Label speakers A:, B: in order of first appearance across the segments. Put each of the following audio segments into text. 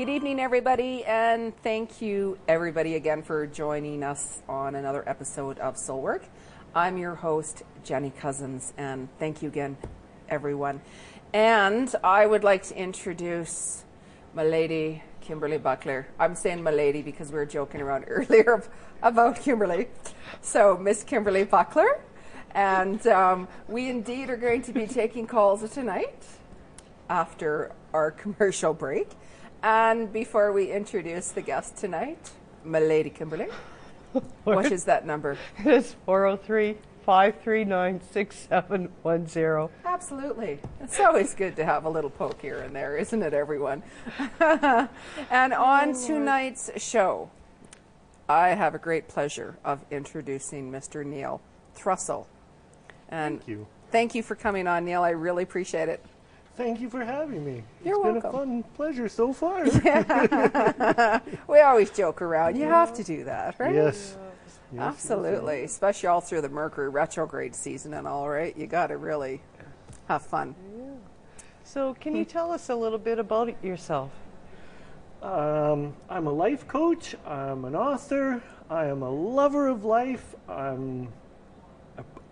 A: Good evening, everybody, and thank you, everybody, again for joining us on another episode of Soul Work. I'm your host, Jenny Cousins, and thank you again, everyone. And I would like to introduce my lady, Kimberly Buckler. I'm saying my lady because we were joking around earlier about Kimberly. So, Miss Kimberly Buckler, and we indeed are going to be taking calls tonight after our commercial break. And before we introduce the guest tonight, my lady Kimberly, what is that number?
B: It's 403-539-6710.
A: Absolutely. It's always good to have a little poke here and there, isn't it, everyone? And on tonight's show, I have a great pleasure of introducing Mr. Neil Thrussell. And
C: thank you.
A: Thank you for coming on, Neil. I really appreciate it.
C: Thank you for having me.
A: You're
C: welcome.
A: It's
C: been a fun pleasure so far.
A: Yeah. We always joke around. You have to do that, right?
C: Yes.
A: Absolutely.
C: Yes.
A: Especially all through the Mercury retrograde season and all, right? You got to really have fun.
B: Yeah. So can you tell us a little bit about yourself?
C: I'm a life coach. I'm an author. I am a lover of life.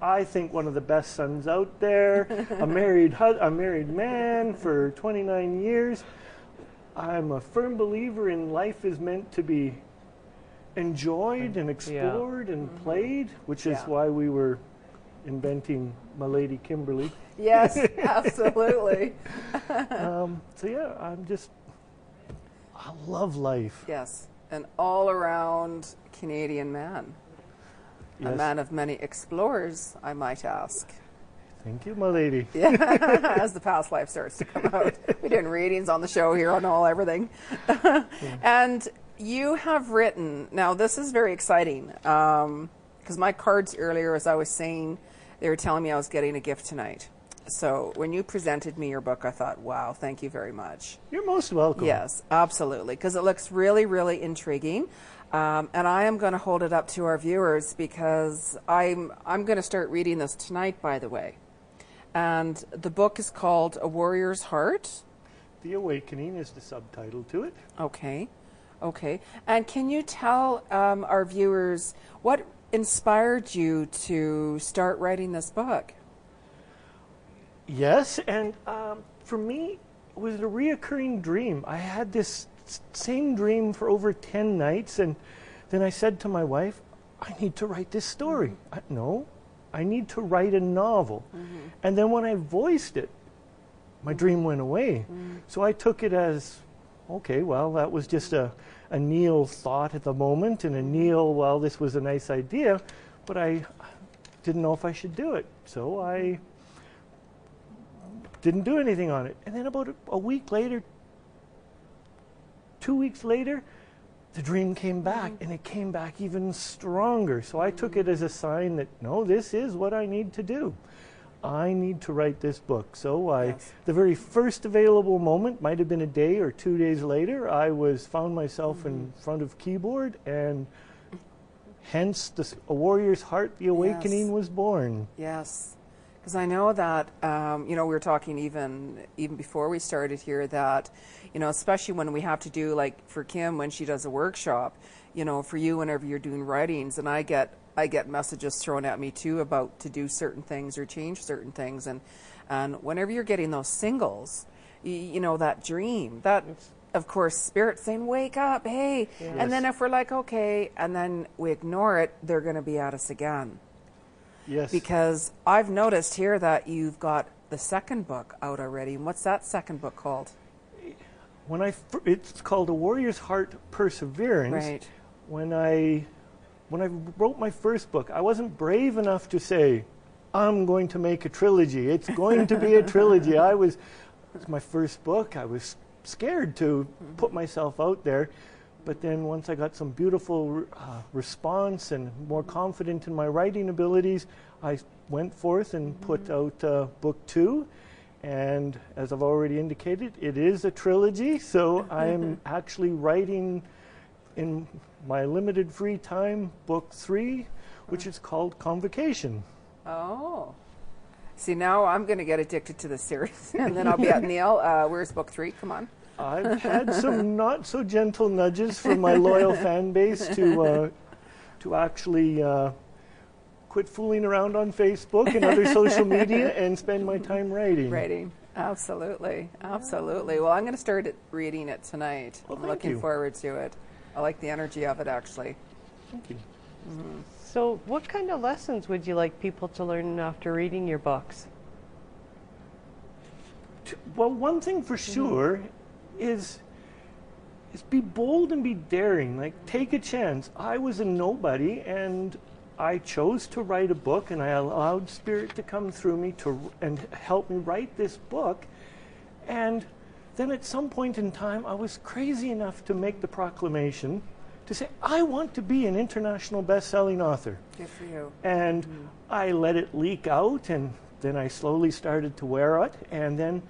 C: I think one of the best sons out there. a married man for 29 years. I'm a firm believer in life is meant to be enjoyed and explored and played, which is why we were inventing my lady Kimberly.
A: Yes, absolutely.
C: I love life.
A: Yes, an all-around Canadian man.
C: Yes.
A: A man of many explorers, I might ask.
C: Thank you, my lady.
A: Yeah, as the past life starts to come out. We're doing readings on the show here on everything. And you have written, now this is very exciting, because my cards earlier, as I was saying, they were telling me I was getting a gift tonight. So when you presented me your book, I thought, wow, thank you very much.
C: You're most welcome.
A: Yes, absolutely, because it looks really, really intriguing. And I am going to hold it up to our viewers because I'm going to start reading this tonight, by the way. And the book is called A Warrior's Heart.
C: The Awakening is the subtitle to it.
A: Okay. And can you tell our viewers what inspired you to start writing this book?
C: Yes, and for me, it was a reoccurring dream. I had this same dream for over 10 nights, and then I said to my wife, I need to write this story. I need to write a novel. And then when I voiced it, my dream went away. So I took it as, okay, well, that was just a Neil thought at the moment, and a Neil, well, this was a nice idea, but I didn't know if I should do it. So I didn't do anything on it. And then about a week later, 2 weeks later, the dream came back, and it came back even stronger. So I took it as a sign that, no, this is what I need to do. I need to write this book. So the very first available moment, might have been a day or 2 days later, I found myself in front of keyboard, and hence A Warrior's Heart, The Awakening was born.
A: Yes. Because I know that, we were talking even before we started here that, especially when we have to do, like for Kim, when she does a workshop, for you, whenever you're doing writings, and I get messages thrown at me too about to do certain things or change certain things. And whenever you're getting those singles, that dream, that, of course, Spirit saying, wake up, hey. Yes. And then if we're like, okay, and then we ignore it, they're going to be at us again.
C: Yes.
A: Because I've noticed here that you've got the second book out already. And what's that second book called?
C: It's called A Warrior's Heart, Perseverance.
A: Right.
C: When I wrote my first book, I wasn't brave enough to say, I'm going to make a trilogy. It's going to be a trilogy. It was my first book. I was scared to put myself out there. But then once I got some beautiful response and more confident in my writing abilities, I went forth and put out book 2. And as I've already indicated, it is a trilogy. So I am actually writing in my limited free time book 3, which is called Convocation.
A: Oh. See, now I'm going to get addicted to the series. And then I'll be at Neil. Where's book 3? Come on.
C: I've had some not so gentle nudges from my loyal fan base to actually quit fooling around on Facebook and other social media and spend my time writing.
A: Writing. Absolutely. Absolutely. Well, I'm going to start reading it tonight.
C: Well,
A: I'm looking
C: you.
A: forward to it. I like the energy of it, actually.
C: Thank you.
B: So what kind of lessons would you like people to learn after reading your books?
C: Well, one thing for sure is be bold and be daring. Like, take a chance. I was a nobody, and I chose to write a book, and I allowed Spirit to come through me and help me write this book. And then at some point in time, I was crazy enough to make the proclamation to say, I want to be an international best-selling author.
A: Good for you.
C: And I let it leak out, and then I slowly started to wear it, and then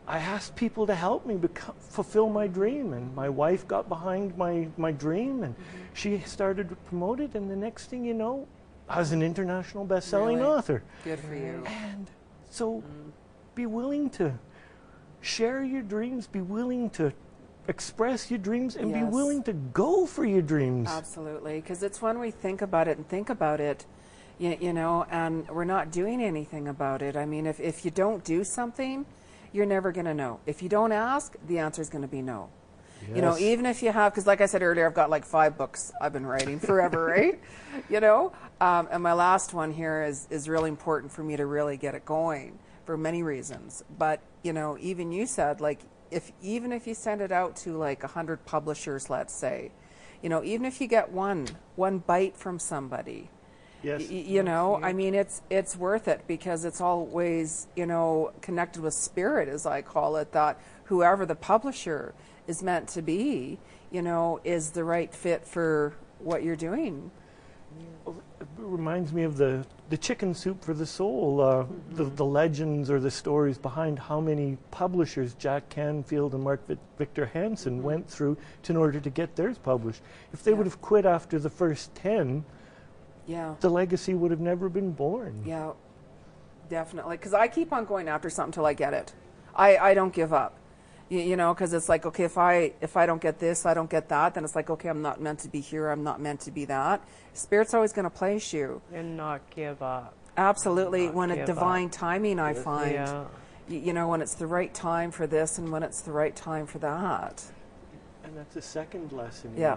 C: I asked people to help me fulfill my dream, and my wife got behind my dream, and she started to promote it, and the next thing you know, I was an international best-selling
A: Really?
C: author.
A: Good for you.
C: And so be willing to share your dreams, be willing to express your dreams, and be
A: Yes.
C: willing to go for your dreams.
A: Absolutely. Because it's when we think about it, you know, and we're not doing anything about it. I mean, if you don't do something, you're never going to know. If you don't ask, the answer is going to be no. You know,
C: Yes.
A: even if you have, because like I said earlier, I've got like 5 books I've been writing forever, right? You know, and my last one here is really important for me to really get it going for many reasons. But, you know, even you said, like, even if you send it out to like 100 publishers, let's say, you know, even if you get one bite from somebody,
C: Yes.
A: you know, I mean, it's worth it, because it's always, you know, connected with Spirit, as I call it, that whoever the publisher is meant to be, you know, is the right fit for what you're doing.
C: It reminds me of the chicken soup for the soul, the legends or the stories behind how many publishers Jack Canfield and Mark Victor Hansen went through in order to get theirs published. If they would have quit after the first 10,
A: Yeah.
C: the legacy would have never been born.
A: Yeah, definitely. Because I keep on going after something till I get it. I don't give up. You know, because it's like, okay, if I don't get this, I don't get that, then it's like, okay, I'm not meant to be here, I'm not meant to be that. Spirit's always going to place you.
B: And not give up.
A: Absolutely.
B: Not
A: When
B: give
A: it's divine
B: up.
A: timing, I find.
B: Yeah.
A: You know, when it's the right time for this and when it's the right time for that.
C: And that's the second lesson
A: Yeah.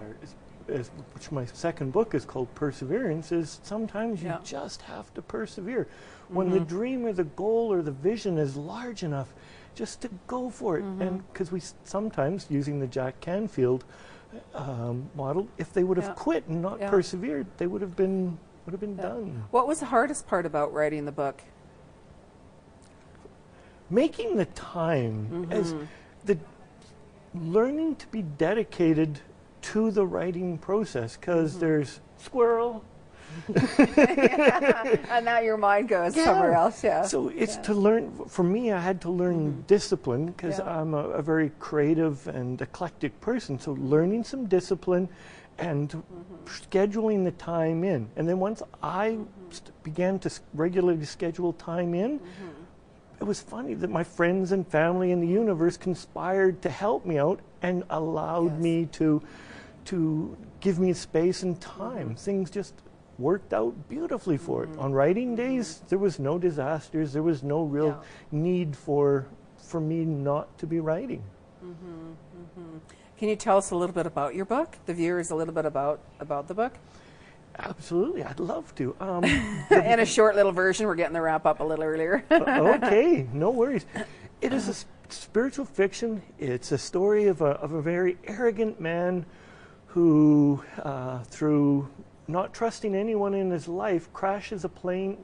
C: there, which my second book is called Perseverance, is sometimes you
A: Yeah.
C: just have to persevere. When the dream or the goal or the vision is large enough, just to go for it. And because we sometimes, using the Jack Canfield model, if they would have
A: Yeah.
C: quit and not
A: Yeah.
C: persevered, they would have been done.
A: What was the hardest part about writing the book?
C: Making the time as the learning to be dedicated to the writing process, because there's squirrel.
A: And now your mind goes somewhere else, yeah.
C: So it's to learn. For me, I had to learn discipline, because
A: Yeah.
C: I'm a very creative and eclectic person. So learning some discipline and scheduling the time in. And then once I began to regularly schedule time in, it was funny that my friends and family and the universe conspired to help me out and allowed
A: Yes.
C: me to give me space and time. Things just worked out beautifully for it. On writing days, there was no disasters. There was no real need for me not to be writing.
A: Can you tell us a little bit about your book? The viewers a little bit about the book?
C: Absolutely, I'd love to.
A: In a short little version, we're getting the wrap up a little earlier.
C: Okay, no worries. It is a spiritual fiction. It's a story of a very arrogant man who, through not trusting anyone in his life, crashes a plane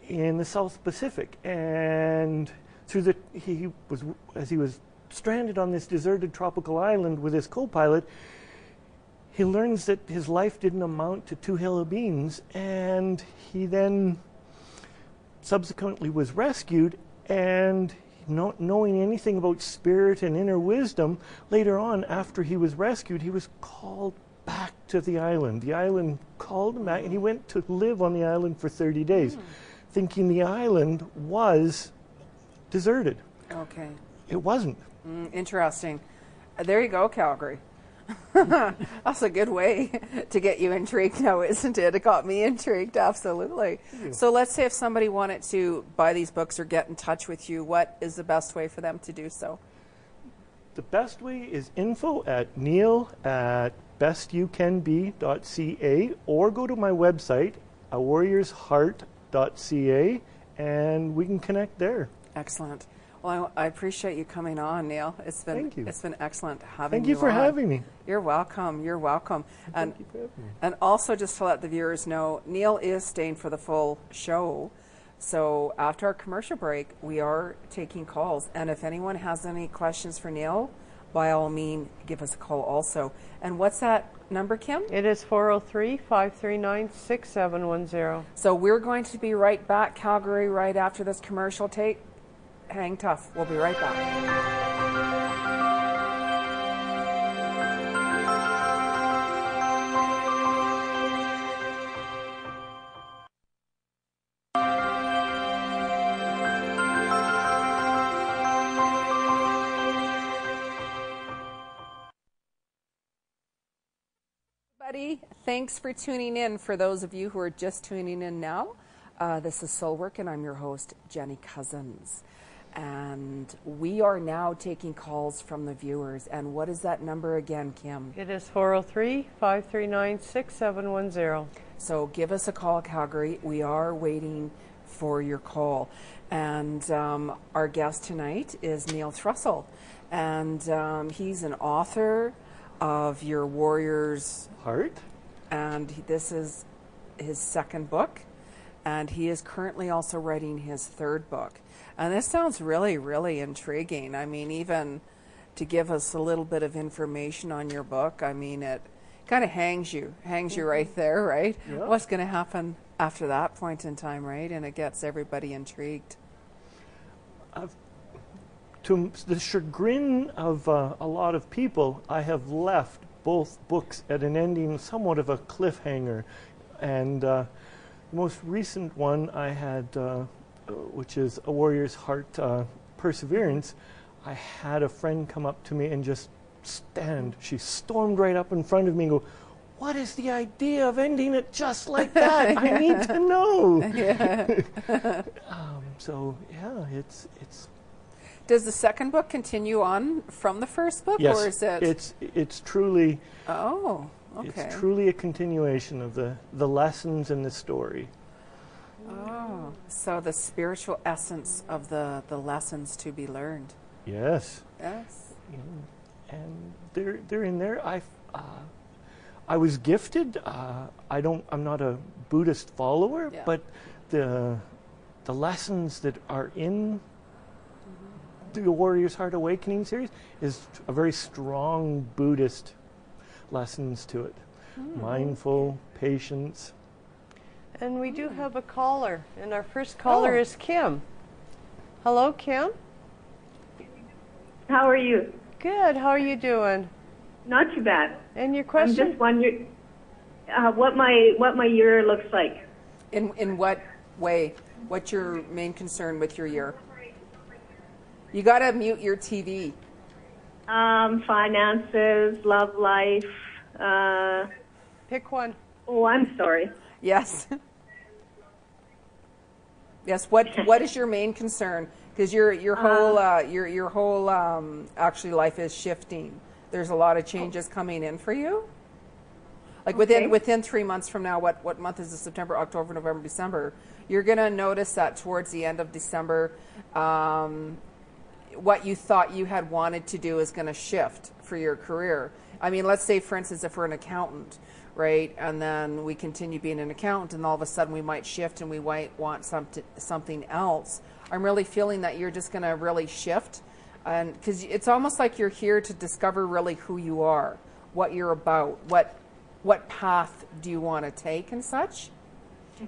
C: in the South Pacific. And as he was stranded on this deserted tropical island with his co-pilot, he learns that his life didn't amount to 2 hill of beans, and he then subsequently was rescued, and not knowing anything about spirit and inner wisdom, later on, after he was rescued, he was called back to the island. The island called him back, and he went to live on the island for 30 days, thinking the island was deserted.
A: Okay.
C: It wasn't.
A: Interesting. There you go, Calgary. That's a good way to get you intrigued now, isn't it? It got me intrigued, absolutely. So let's say if somebody wanted to buy these books or get in touch with you, what is the best way for them to do so?
C: The best way is info@neil@bestyoucanbe.ca, or go to my website, awarriorsheart.ca, and we can connect there.
A: Excellent. Well, I appreciate you coming on, Neil.
C: Thank you.
A: It's been excellent having you on.
C: Thank you for having me.
A: You're welcome. You're welcome.
C: Thank you for having me.
A: And also, just to let the viewers know, Neil is staying for the full show. So after our commercial break, we are taking calls. And if anyone has any questions for Neil, by all means, give us a call also. And what's that number, Kim?
B: It is 403-539-6710.
A: So we're going to be right back, Calgary, right after this commercial take. Hang tough. We'll be right back. Thanks for tuning in. For those of you who are just tuning in now, this is Soul Work, and I'm your host, Jeni Cousins. And we are now taking calls from the viewers. And what is that number again, Kim?
B: It is 403-539-6710.
A: So give us a call, Calgary. We are waiting for your call. And our guest tonight is Neil Thrussell. And he's an author of Your Warrior's
C: Heart.
A: And this is his second book. And he is currently also writing his third book. And this sounds really, really intriguing. I mean, even to give us a little bit of information on your book, I mean, it kind of hangs you right there, right?
C: Yeah.
A: What's going to happen after that point in time, right? And it gets everybody intrigued.
C: To the chagrin of a lot of people, I have left both books at an ending somewhat of a cliffhanger. And the most recent one I had, which is A Warrior's Heart, Perseverance, I had a friend come up to me and just stand. She stormed right up in front of me and go, "What is the idea of ending it just like that? I need to know."
A: Yeah.
C: So yeah, it's.
A: Does the second book continue on from the first book,
C: Yes,
A: or is it?
C: It's truly.
A: Oh, okay.
C: It's truly a continuation of the lessons in the story.
A: Oh, so the spiritual essence of the lessons to be learned.
C: Yes.
A: Yes.
C: And they're in there. I was gifted. I'm not a Buddhist follower,
A: Yeah.
C: but the lessons that are in the Warrior's Heart Awakening series is a very strong Buddhist lessons to it. Mindful, patience.
B: And we do have a caller, and our first caller is Kim. Hello, Kim.
D: How are you?
B: Good. How are you doing?
D: Not too bad.
B: And your
D: I'm
B: question?
D: just wondering what my year looks like.
A: In what way? What's your main concern with your year? You got to mute your TV.
D: Finances, love life.
B: Pick one.
D: Oh, I'm sorry.
A: Yes. Yes. What is your main concern? Because your whole actually life is shifting. There's a lot of changes coming in for you. Like within 3 months from now, what month is it? September, October, November, December. You're gonna notice that towards the end of December, what you thought you had wanted to do is going to shift for your career. I mean, let's say, for instance, if we're an accountant, right, and then we continue being an accountant, and all of a sudden we might shift and we might want something else. I'm really feeling that you're just going to really shift, and because it's almost like you're here to discover really who you are, what you're about, what path do you want to take and such.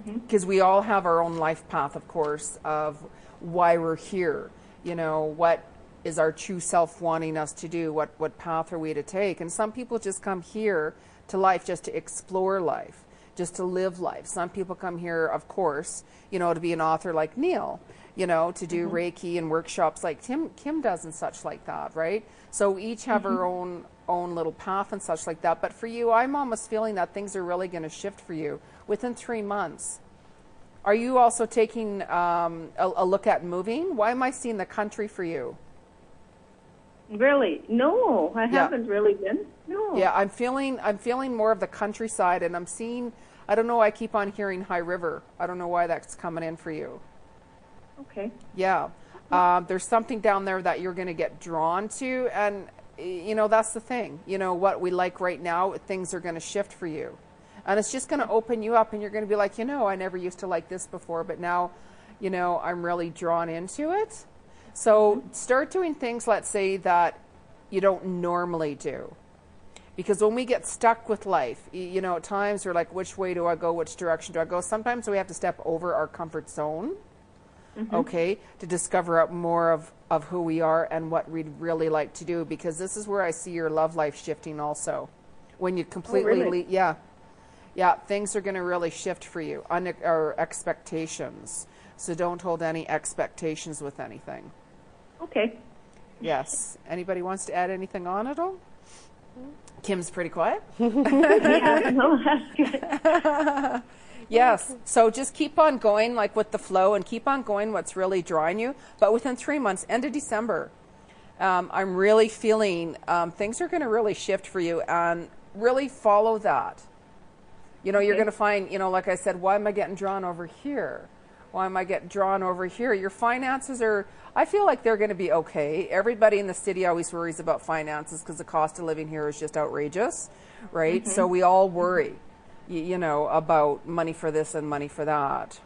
A: Because we all have our own life path, of course, of why we're here. You know, what is our true self wanting us to do? What path are we to take? And some people just come here to life just to explore life, just to live life. Some people come here, of course, to be an author like Neil, to do Reiki and workshops like Kim does and such like that, right? So we each have our own little path and such like that. But for you, I'm almost feeling that things are really going to shift for you within 3 months. Are you also taking a look at moving? Why am I seeing the country for you?
D: Really? No, I haven't really been. No.
A: Yeah, I'm feeling more of the countryside, and I'm seeing, I don't know, I keep on hearing High River. I don't know why that's coming in for you.
D: Okay.
A: Yeah. There's something down there that you're going to get drawn to, and, that's the thing. What we like right now, things are going to shift for you. And it's just going to open you up, and you're going to be like, I never used to like this before, but now, I'm really drawn into it. So start doing things, let's say, that you don't normally do. Because when we get stuck with life, at times we're like, which way do I go? Which direction do I go? Sometimes we have to step over our comfort zone, okay, to discover out more of who we are and what we'd really like to do. Because this is where I see your love life shifting also. When you completely, yeah, things are going to really shift for you, or expectations. So don't hold any expectations with anything.
D: Okay.
A: Yes. Anybody wants to add anything on at all? Kim's pretty quiet.
D: Yeah, no, that's good.
A: Yes. So just keep on going like with the flow and keep on going what's really drawing you. But within 3 months, end of December, I'm really feeling things are going to really shift for you, and really follow that. You're going to find, like I said, why am I getting drawn over here? Why am I getting drawn over here? Your finances are, I feel like they're going to be okay. Everybody in the city always worries about finances because the cost of living here is just outrageous, right? So we all worry, about money for this and money for that,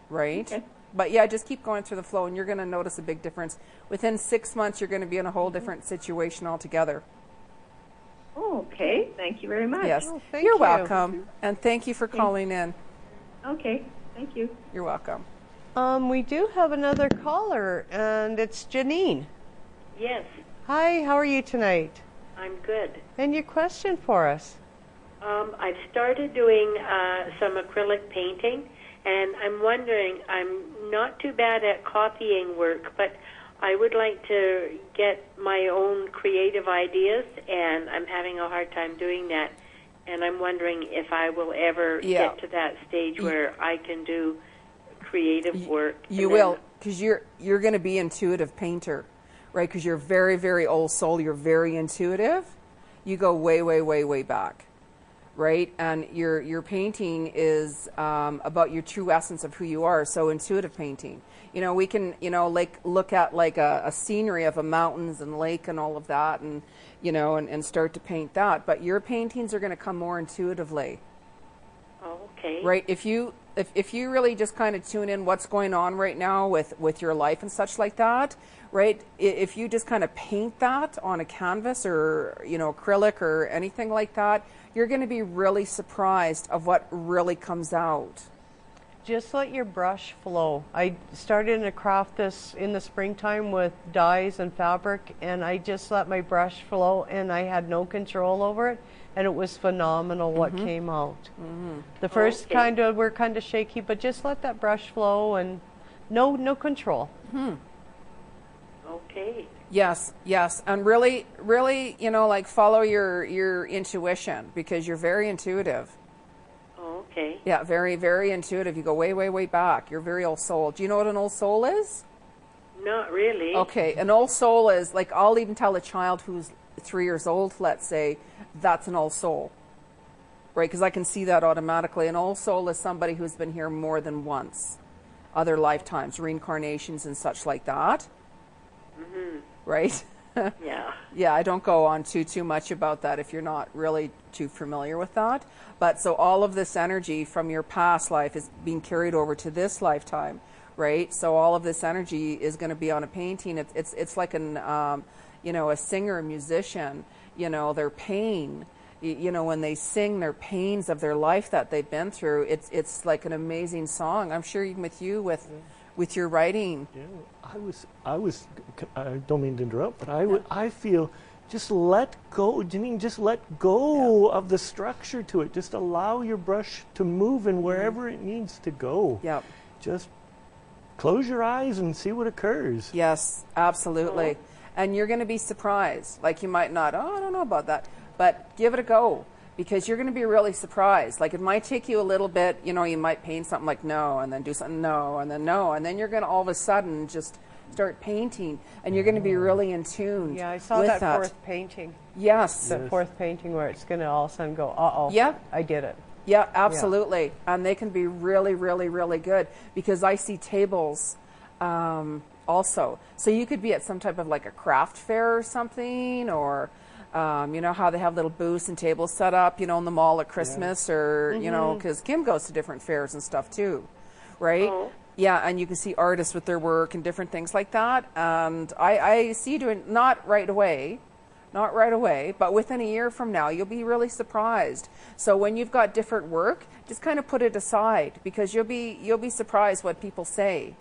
A: right? Okay. But yeah, just keep going through the flow, and you're going to notice a big difference. Within 6 months, you're going to be in a whole different situation altogether.
D: Oh, okay. Thank you very much.
A: Yes.
B: Oh, thank
A: You're
B: you.
A: welcome. And thank you for calling in.
D: Okay. Thank you.
A: You're welcome.
B: We do have another caller, and it's Janine.
E: Yes,
B: Hi, how are you tonight?
E: I'm good.
B: And your question for us?
E: I've started doing some acrylic painting, and I'm wondering, I'm not too bad at copying work, but I would like to get my own creative ideas, and I'm having a hard time doing that. And I'm wondering if I will ever get to that stage where I can do creative work.
A: You will, because you're going to be intuitive painter, right? Because you're very, very old soul. You're very intuitive. You go way, way, way, way back, right? And your painting is about your true essence of who you are. So intuitive painting. We can, like look at like a scenery of a mountains and lake and all of that, and and start to paint that. But your paintings are going to come more intuitively.
E: Oh, okay.
A: Right. If you really just kind of tune in what's going on right now with your life and such like that, right? If you just kind of paint that on a canvas or acrylic or anything like that, you're going to be really surprised of what really comes out.
B: Just let your brush flow. I started to craft this in the springtime with dyes and fabric, and I just let my brush flow, and I had no control over it, and it was phenomenal what came out. The first were kind of shaky, but just let that brush flow and no control.
E: Okay.
A: Yes, and really, really, like follow your intuition, because you're very intuitive.
E: Okay.
A: Yeah, very, very intuitive. You go way, way, way back. You're very old soul. Do you know what an old soul is?
E: Not really.
A: Okay, an old soul is, like, I'll even tell a child who's 3 years old, let's say, that's an old soul, right? Because I can see that automatically. An old soul is somebody who's been here more than once, other lifetimes, reincarnations and such like that, right?
E: Yeah.
A: Yeah, I don't go on too much about that if you're not really too familiar with that. But so all of this energy from your past life is being carried over to this lifetime, right? So all of this energy is going to be on a painting. It's like a singer, a musician, their pain, when they sing their pains of their life that they've been through. It's like an amazing song. I'm sure even with you with your writing.
C: Yeah, I don't mean to interrupt, but I feel just let go, Janine, just let go of the structure to it. Just allow your brush to move in wherever it needs to go.
A: Yep.
C: Just close your eyes and see what occurs.
A: Yes, absolutely. And you're going to be surprised. Like you might not, I don't know about that, but give it a go, because you're going to be really surprised. Like it might take you a little bit, you might paint something like no, and then do something no, and then no, and then you're going to all of a sudden just start painting, and you're going to be really in tune.
B: Yeah, I saw
A: with
B: that fourth painting.
A: Yes.
B: The fourth painting where it's going to all of a sudden go, uh-oh,
A: Yeah.
B: I did it.
A: Yeah, absolutely. And they can be really, really, really good, because I see tables also. So you could be at some type of like a craft fair or something, or you know how they have little booths and tables set up, in the mall at Christmas, or, because Kim goes to different fairs and stuff too, right?
E: Oh.
A: Yeah, and you can see artists with their work and different things like that. And I see you doing, not right away, but within a year from now, you'll be really surprised. So when you've got different work, just kind of put it aside, because you'll be surprised what people say.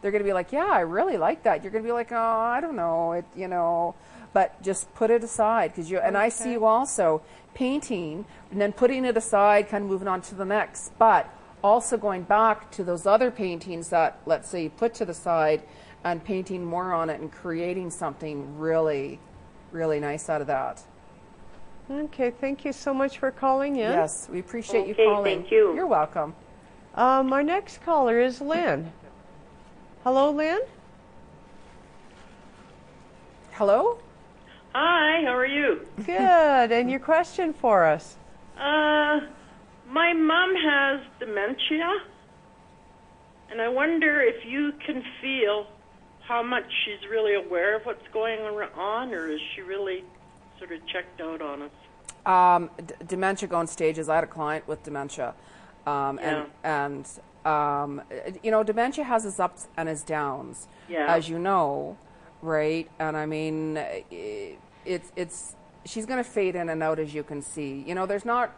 A: They're going to be like, yeah, I really like that. You're going to be like, oh, I don't know, but just put it aside, because and I see you also painting and then putting it aside, kind of moving on to the next, but also going back to those other paintings that, let's say, you put to the side, and painting more on it and creating something really, really nice out of that.
B: Okay, thank you so much for calling in.
A: Yes, we appreciate you
E: Okay,
A: calling.
E: thank you.
A: You're welcome.
B: Our next caller is Lynn. Hello, Lynn?
A: Hello?
E: Hi, how are you?
B: Good, and your question for us?
E: My mom has dementia, and I wonder if you can feel how much she's really aware of what's going on, or is she really sort of checked out on us?
A: Dementia going stages. I had a client with dementia, and dementia has its ups and its downs, as you know, right? And I mean, it's she's going to fade in and out, as you can see. There's not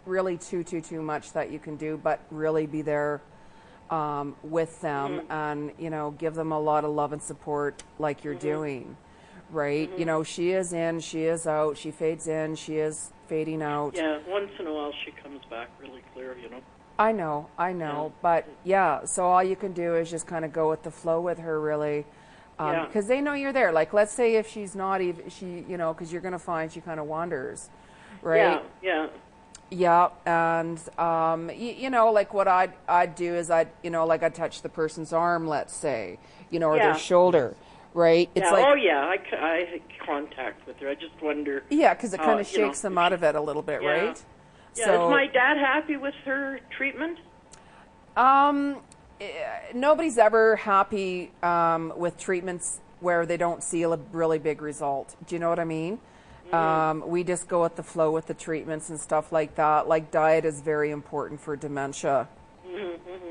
A: really too much that you can do, but really be there with them, and give them a lot of love and support, like you're doing, right? She is in, she is out, she fades in, she is fading out.
E: Yeah, once in a while she comes back really clear,
A: I know, but yeah, so all you can do is just kind of go with the flow with her, really, because they know you're there. Like, let's say if she's not even, because you're going to find she kind of wanders, right? Yeah, and like what I'd do is I'd touch the person's arm, let's say, or their shoulder, right? It's like,
E: I contact with her. I just wonder.
A: Yeah, because it kind of shakes them out of it a little bit, right?
E: Yeah.
A: So,
E: is my dad happy with her treatment?
A: Nobody's ever happy with treatments where they don't see a really big result. Do you know what I mean? We just go with the flow with the treatments and stuff like that. Like, diet is very important for dementia.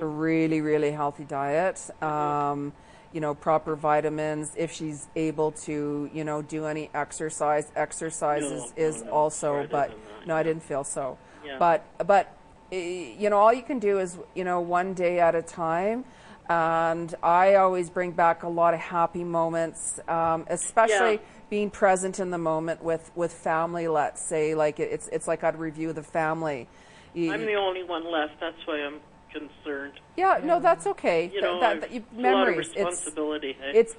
A: A really, really healthy diet. Proper vitamins. If she's able to, do any exercise. Exercise is also, but no, I didn't feel so. Yeah. But all you can do is, one day at a time. And I always bring back a lot of happy moments, especially being present in the moment with family, let's say. Like, it's like I'd review the family.
E: I'm the only one left. That's why I'm concerned.
A: Yeah, no, that's okay.
E: Memories. A lot of responsibility.
A: It's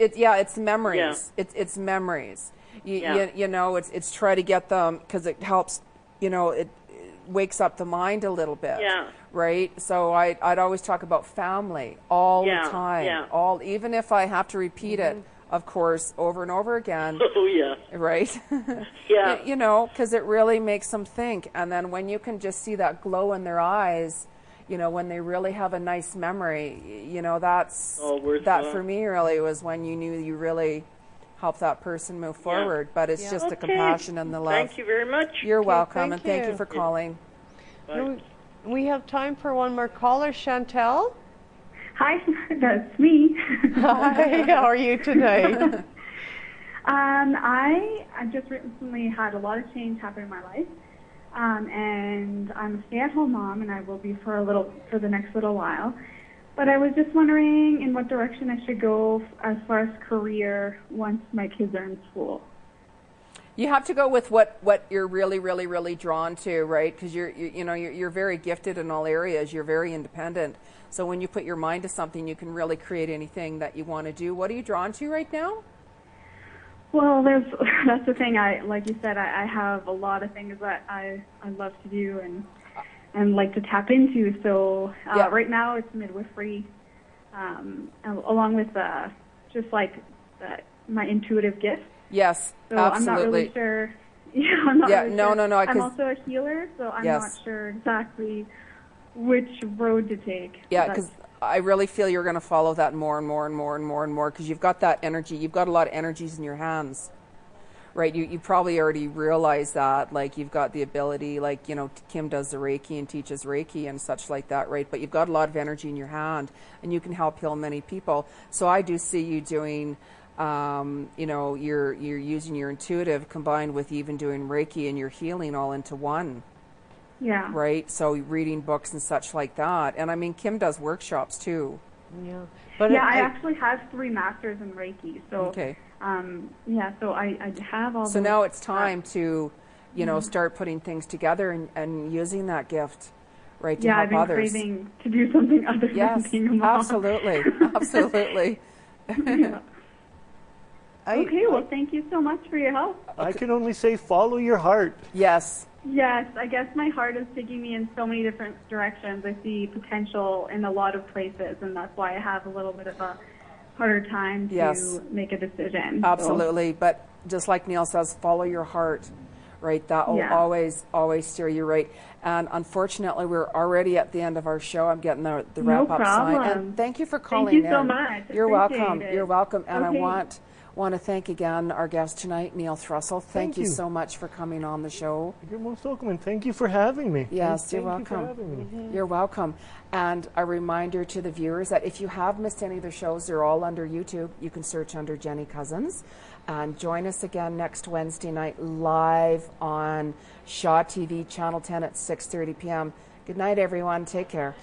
A: memories.
E: Yeah.
A: It's memories. It's try to get them, because it helps. It wakes up the mind a little bit. Yeah. Right. So I'd always talk about family all the time. Yeah. Even if I have to repeat it, of course, over and over again.
E: Oh yeah.
A: Right.
E: Yeah.
A: Because it really makes them think, and then when you can just see that glow in their eyes. When they really have a nice memory, that's for me really was when you knew you really helped that person move forward. But it's just the compassion and the love.
E: Thank you very much.
A: You're welcome, and thank you for calling.
B: Bye. We have time for one more caller, Chantel.
F: Hi, that's me.
B: Hi, how are you today?
F: I just recently had a lot of change happen in my life. And I'm a stay-at-home mom, and I will be for the next little while. But I was just wondering in what direction I should go as far as career once my kids are in school.
A: You have to go with what you're really, really, really drawn to, right? Because you're very gifted in all areas. You're very independent. So when you put your mind to something, you can really create anything that you want to do. What are you drawn to right now?
F: Well, that's the thing. Like you said, I have a lot of things that I love to do and like to tap into. So right now it's midwifery, along with just like my intuitive gift.
A: Yes,
F: so
A: absolutely.
F: I'm not really sure. Yeah, I'm not really
A: no,
F: sure.
A: no.
F: I'm also a healer, so I'm not sure exactly which road to take.
A: Yeah, because I really feel you're going to follow that more and more and more and more and more, because you've got that energy. You've got a lot of energies in your hands, right? You probably already realize that. Like, you've got the ability, like, Kim does the Reiki and teaches Reiki and such like that, right? But you've got a lot of energy in your hand, and you can help heal many people. So I do see you doing, you're using your intuitive combined with even doing Reiki, and you're healing all into one.
F: Yeah.
A: Right? So reading books and such like that. And I mean, Kim does workshops too.
B: Yeah. But
F: I actually have 3 masters in Reiki. So,
A: okay.
F: So I have all
A: So now it's time to, start putting things together and using that gift, right, to help others.
F: I've been craving to do something other than being a mom.
A: Absolutely. Absolutely.
F: Yeah. Okay, well, thank you so much for your help.
C: I can only say follow your heart.
A: Yes.
F: Yes, I guess my heart is taking me in so many different directions. I see potential in a lot of places, and that's why I have a little bit of a harder time to make a decision.
A: Absolutely. So. But just like Neil says, follow your heart, right? That will always steer you right. And unfortunately, we're already at the end of our show. I'm getting the wrap-up sign. And thank you for calling in.
F: Thank you so much.
A: You're welcome. You're welcome. And
F: okay.
A: I want to thank again our guest tonight, Neil Thrussell. Thank you so much for coming on the show.
C: You're most welcome, and thank you for having me.
A: Yes, you're welcome.
C: Thank you for having me.
A: You're welcome. And a reminder to the viewers that if you have missed any of the shows, they're all under YouTube. You can search under Jeni Cousins. And join us again next Wednesday night live on Shaw TV, Channel 10 at 6:30 p.m. Good night, everyone. Take care.